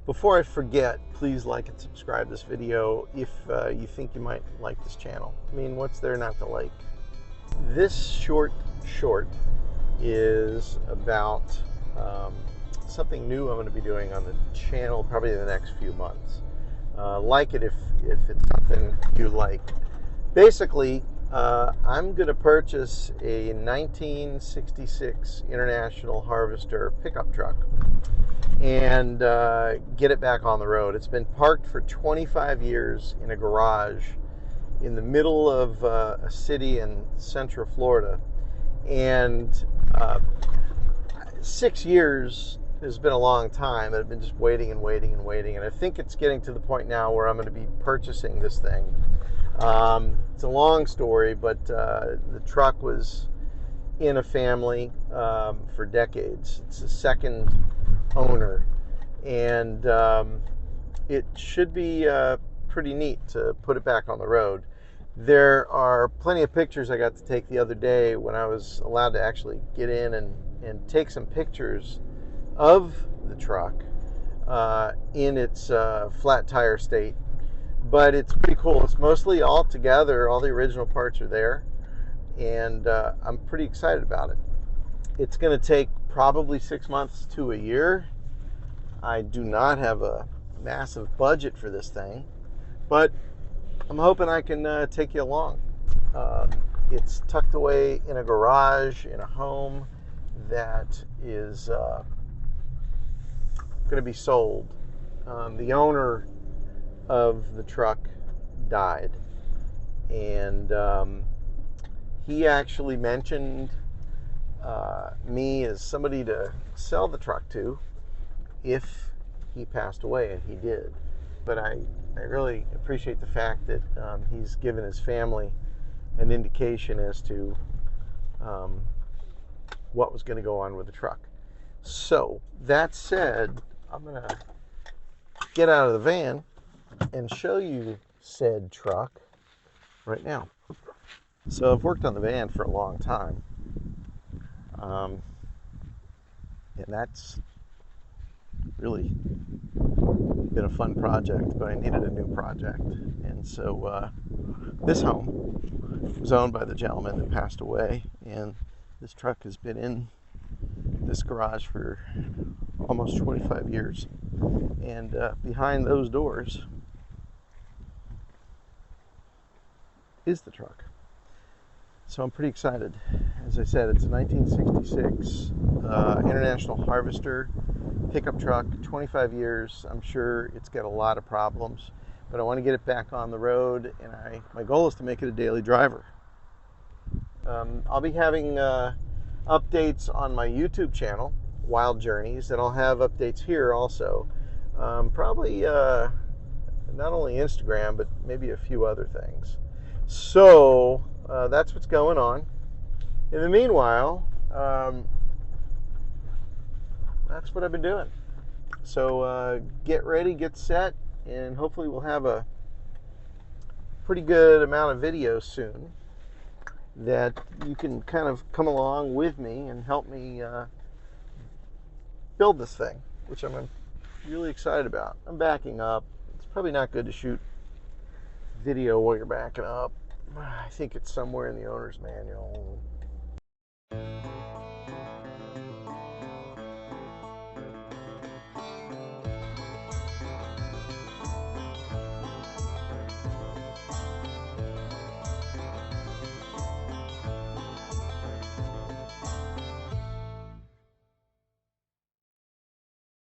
Before I forget, please like and subscribe this video if you think you might like this channel. I mean, what's there not to like? This short is about something new I'm going to be doing on the channel probably in the next few months. Like it if it's something you like. Basically, I'm going to purchase a 1966 International Harvester pickup truck and get it back on the road. It's been parked for 25 years in a garage in the middle of a city in Central Florida, and 6 years has been a long time. I've been just waiting and waiting and waiting, and I think it's getting to the point now where I'm going to be purchasing this thing. It's a long story, but the truck was in a family for decades. It's the second owner, and it should be pretty neat to put it back on the road. There are plenty of pictures I got to take the other day when I was allowed to actually get in and take some pictures of the truck in its flat tire state. But it's pretty cool. It's mostly all together. All the original parts are there, and I'm pretty excited about it. It's going to take probably 6 months to a year. I do not have a massive budget for this thing, but I'm hoping I can take you along. It's tucked away in a garage in a home that is going to be sold. The owner of the truck died, and he actually mentioned me as somebody to sell the truck to if he passed away, and he did. But I really appreciate the fact that he's given his family an indication as to what was going to go on with the truck. So that said, I'm going to get out of the van and show you said truck right now. So I've worked on the van for a long time, and that's really been a fun project, but I needed a new project. And so this home was owned by the gentleman that passed away, and this truck has been in this garage for almost 25 years. And behind those doors is the truck. So I'm pretty excited. As I said, it's a 1966 International Harvester pickup truck, 25 years. I'm sure it's got a lot of problems, but I want to get it back on the road, and my goal is to make it a daily driver. I'll be having updates on my YouTube channel, Wild Journeys, and I'll have updates here also. Probably not only Instagram, but maybe a few other things. So that's what's going on. In the meanwhile, that's what I've been doing. So get ready, get set, and hopefully we'll have a pretty good amount of videos soon that you can kind of come along with me and help me build this thing, which I'm really excited about. I'm backing up. It's probably not good to shoot video while you're backing up. I think it's somewhere in the owner's manual.